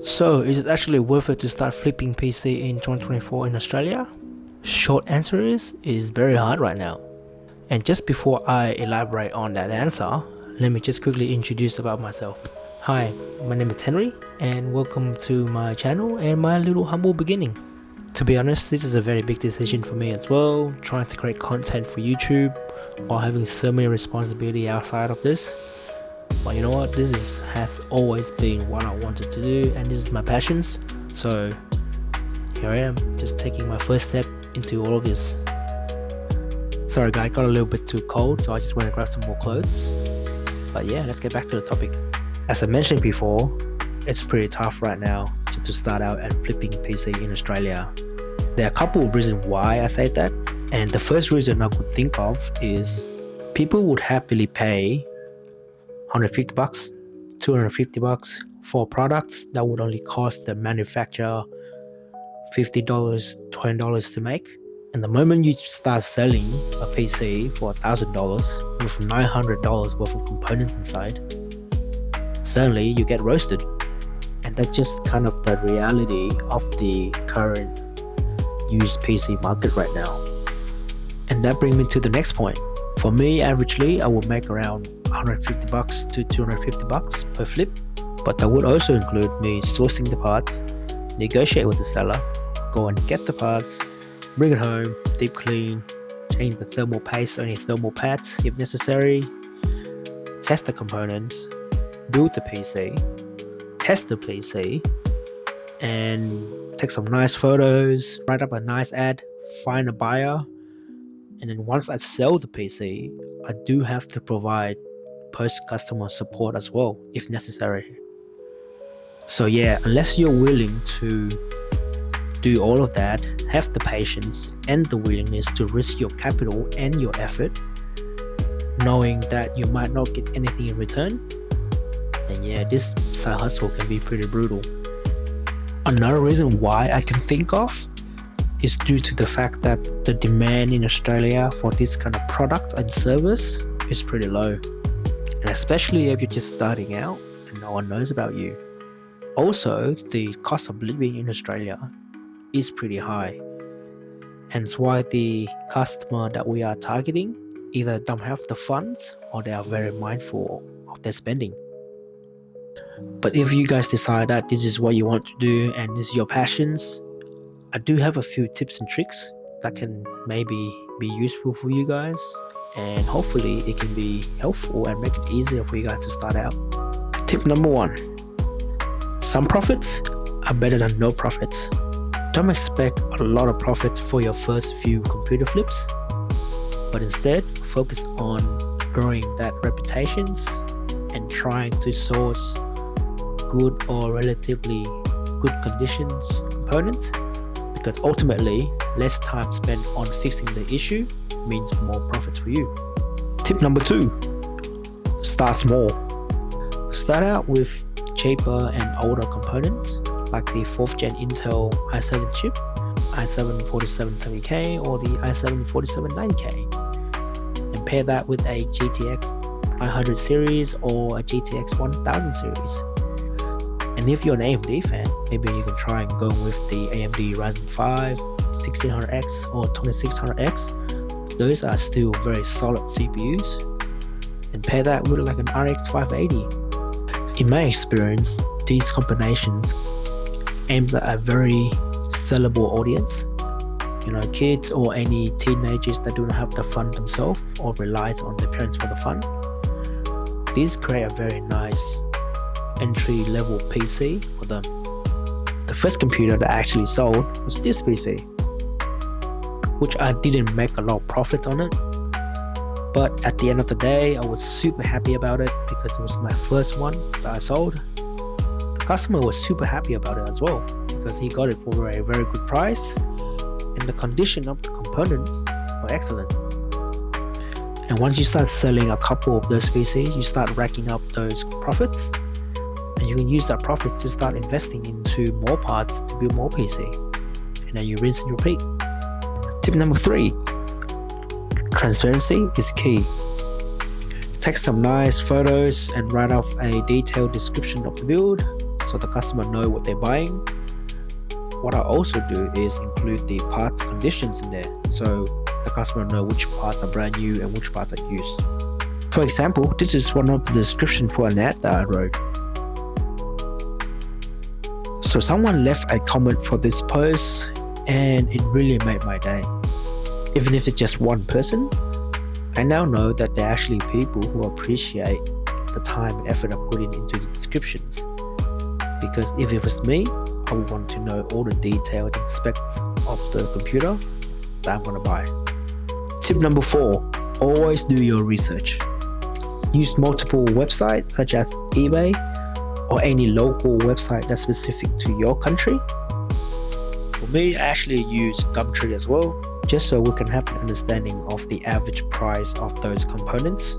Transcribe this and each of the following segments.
So, is it actually worth it to start flipping PC in 2024 in Australia? Short answer is very hard right now. And just before I elaborate on that answer, let me just quickly introduce about myself. Hi, my name is Henry, and welcome to my channel and my little humble beginning. To be honest, this is a very big decision for me as well, trying to create content for YouTube while having so many responsibility outside of this. But you know what, has always been what I wanted to do, and this is my passions. So here I am, just taking my first step into all of this. Sorry guys, got a little bit too cold, so I just went to grab some more clothes. But yeah, let's get back to the topic. As I mentioned before, it's pretty tough right now to start out and flipping PC in Australia. There are a couple of reasons why I say that, and the first reason I could think of is people would happily pay $150, $250 for products that would only cost the manufacturer $50, $20 to make. And the moment you start selling a PC for $1,000 with $900 worth of components inside, suddenly you get roasted. And that's just kind of the reality of the current used PC market right now. And that brings me to the next point. For me, averagely, I would make around $150 to $250 per flip, but that would also include me sourcing the parts, negotiate with the seller, go and get the parts, bring it home, deep clean, change the thermal paste or any thermal pads if necessary, test the components, build the PC, test the PC, and take some nice photos, write up a nice ad, find a buyer, and then once I sell the PC, I do have to provide post-customer support as well if necessary. So yeah, unless you're willing to do all of that, have the patience and the willingness to risk your capital and your effort, knowing that you might not get anything in return, then yeah, this side hustle can be pretty brutal. Another reason why I can think of is due to the fact that the demand in Australia for this kind of product and service is pretty low. And especially if you're just starting out and no one knows about you. Also, the cost of living in Australia is pretty high. Hence why the customer that we are targeting either don't have the funds or they are very mindful of their spending. But if you guys decide that this is what you want to do and this is your passions, I do have a few tips and tricks that can maybe be useful for you guys, and hopefully it can be helpful and make it easier for you guys to start out. Tip number 1. Some profits are better than no profits. Don't expect a lot of profits for your first few computer flips, but instead focus on growing that reputations and trying to source good or relatively good conditions components, because ultimately less time spent on fixing the issue means more profits for you. Tip number 2. Start small. Start out with cheaper and older components like the 4th gen Intel i7 chip, i7-4770K or the i7-4790K, and pair that with a GTX 900 series or a GTX 1000 series. And if you're an AMD fan, maybe you can try and go with the AMD Ryzen 5 1600X or 2600X. Those are still very solid CPUs. And pair that with like an RX 580. In my experience, these combinations aims at a very sellable audience. You know, kids or any teenagers that do not have the fund themselves or relies on their parents for the fund. These create a very nice entry-level PC for them. The first computer that I actually sold was this PC, which I didn't make a lot of profits on it, but at the end of the day I was super happy about it because it was my first one that I sold. The customer was super happy about it as well because he got it for a very good price and the condition of the components were excellent. And once you start selling a couple of those PCs, you start racking up those profits, and you can use that profits to start investing into more parts to build more PC, and then you rinse and repeat. Tip number 3. Transparency is key. Take some nice photos and write up a detailed description of the build. so the customer know what they're buying. What I also do is include the parts conditions in there, so the customer know which parts are brand new and which parts are used. For example, this is one of the description for an ad that I wrote. So someone left a comment for this post and it really made my day. Even if it's just one person, I now know that there are actually people who appreciate the time and effort I put into the descriptions. Because if it was me, I would want to know all the details and specs of the computer that I'm gonna buy. Tip number 4, always do your research. Use multiple websites such as eBay or any local website that's specific to your country. For me, I actually use Gumtree as well, just so we can have an understanding of the average price of those components.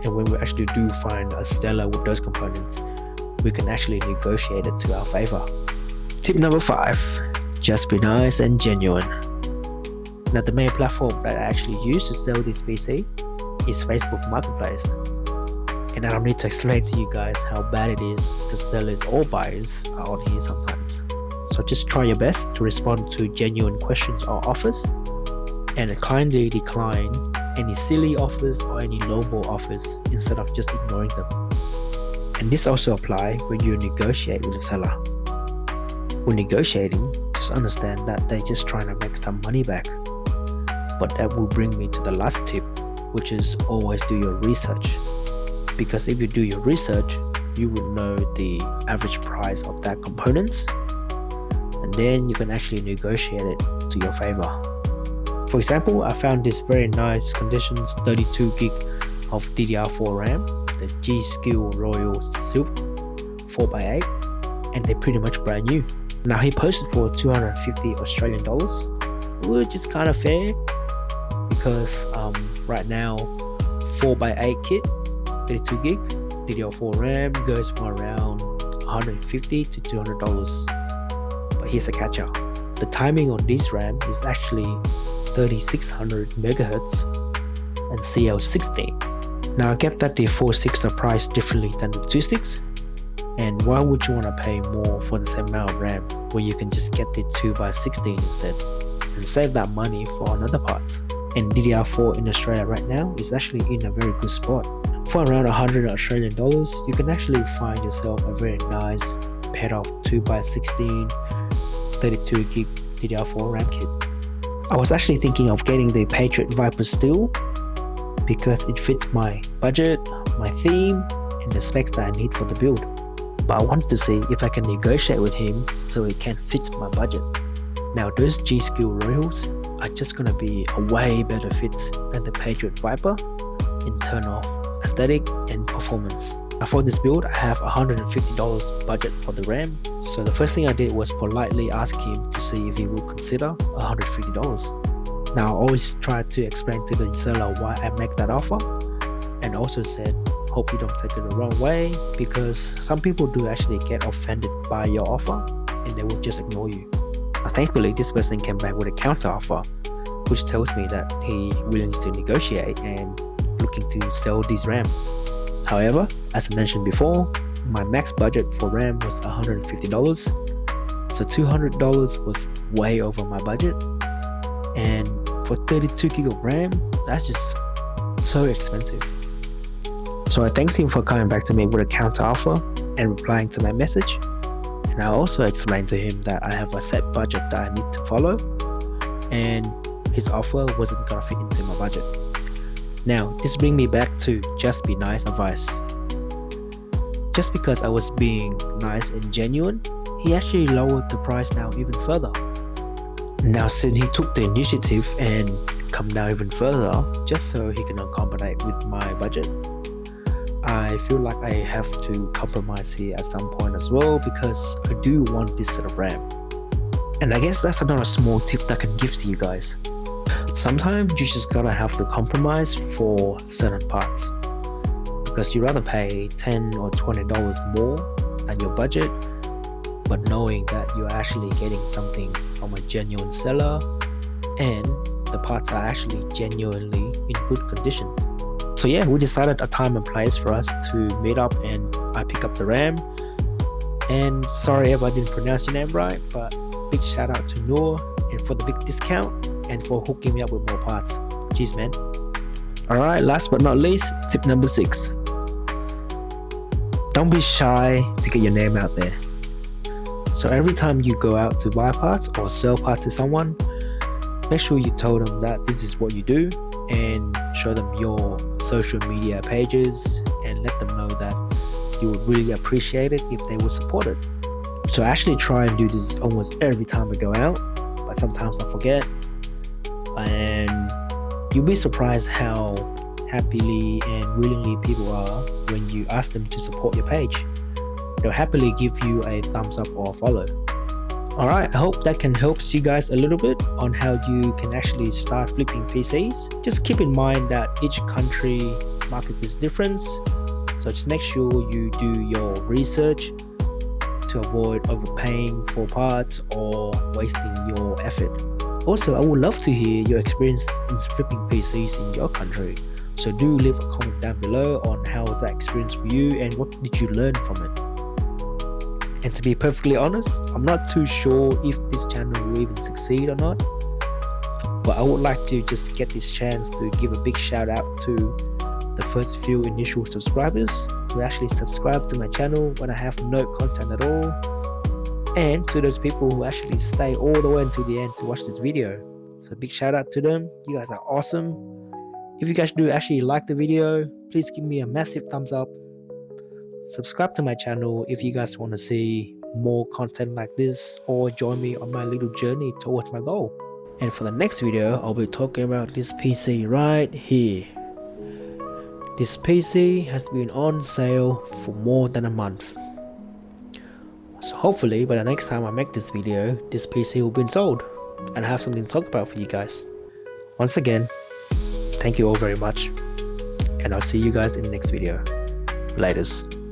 And when we actually do find a seller with those components, we can actually negotiate it to our favor. Tip number 5, just be nice and genuine. Now the main platform that I actually use to sell this PC is Facebook Marketplace. And I don't need to explain to you guys how bad it is to sellers or buyers are on here sometimes. So just try your best to respond to genuine questions or offers, and kindly decline any silly offers or any lowball offers instead of just ignoring them. And this also applies when you negotiate with the seller. When negotiating, just understand that they're just trying to make some money back. But that will bring me to the last tip, which is always do your research. Because if you do your research, you will know the average price of that components, and then you can actually negotiate it to your favor. For example, I found this very nice conditions 32 gig of DDR4 RAM, the G.Skill Royal Silver 4x8, and they're pretty much brand new. Now he posted for 250 Australian dollars, which is kind of fair because right now 4x8 kit 32 gig DDR4 RAM goes for around $150 to $200. But here's a catcher. The timing on this RAM is actually 3600 MHz and CL16. Now I get that the 4.6 are priced differently than the 2.6, and why would you want to pay more for the same amount of RAM when you can just get the 2x16 instead and save that money for another parts? And DDR4 in Australia right now is actually in a very good spot. For around 100 Australian dollars, you can actually find yourself a very nice pair of 2x16 32 gig DDR4 RAM kit. I was actually thinking of getting the Patriot Viper Steel because it fits my budget, my theme, and the specs that I need for the build. But I wanted to see if I can negotiate with him so it can fit my budget. Now those G.Skill Royals are just gonna be a way better fit than the Patriot Viper in terms of aesthetic and performance. Now for this build, I have $150 budget for the RAM, so the first thing I did was politely ask him to see if he would consider $150. Now I always try to explain to the seller why I make that offer, and also said, hope you don't take it the wrong way, because some people do actually get offended by your offer and they will just ignore you. Now, thankfully, this person came back with a counter offer, which tells me that he willing to negotiate and looking to sell this RAM. However, as I mentioned before, my max budget for RAM was $150, so $200 was way over my budget, and for 32 gig of RAM, that's just so expensive. So I thanked him for coming back to me with a counter offer and replying to my message, and I also explained to him that I have a set budget that I need to follow, and his offer wasn't gonna fit into my budget. Now, this brings me back to just be nice advice. Just because I was being nice and genuine, he actually lowered the price down even further. Now, since he took the initiative and come down even further just so he can accommodate with my budget, I feel like I have to compromise here at some point as well, because I do want this set of RAM. And I guess that's another small tip that I can give to you guys. Sometimes you just gotta have to compromise for certain parts, because you rather pay $10 or $20 more than your budget, but knowing that you're actually getting something from a genuine seller and the parts are actually genuinely in good conditions. So yeah, we decided a time and place for us to meet up, and I pick up the RAM And sorry if I didn't pronounce your name right, but big shout out to Noor and for the big discount and for hooking me up with more parts. Cheers, man. Alright, last but not least, tip number 6. Don't be shy to get your name out there. So every time you go out to buy parts or sell parts to someone, make sure you tell them that this is what you do and show them your social media pages and let them know that you would really appreciate it if they would support it. So I actually try and do this almost every time I go out, but sometimes I forget. And you'll be surprised how happily and willingly people are when you ask them to support your page. They'll happily give you a thumbs up or a follow. Alright, I hope that can help you guys a little bit on how you can actually start flipping PCs. Just keep in mind that each country market is different, so just make sure you do your research to avoid overpaying for parts or wasting your effort. Also, I would love to hear your experience in flipping PCs in your country. So do leave a comment down below on how was that experience for you and what did you learn from it. And to be perfectly honest, I'm not too sure if this channel will even succeed or not. But I would like to just get this chance to give a big shout out to the first few initial subscribers who actually subscribe to my channel when I have no content at all. And to those people who actually stay all the way until the end to watch this video. So big shout out to them. You guys are awesome. If you guys do actually like the video, please give me a massive thumbs up. Subscribe to my channel if you guys want to see more content like this or join me on my little journey towards my goal. And for the next video, I'll be talking about this PC right here. This PC has been on sale for more than a month. So hopefully by the next time I make this video, this PC will be sold and I have something to talk about for you guys. Once again, thank you all very much and I'll see you guys in the next video. Laters.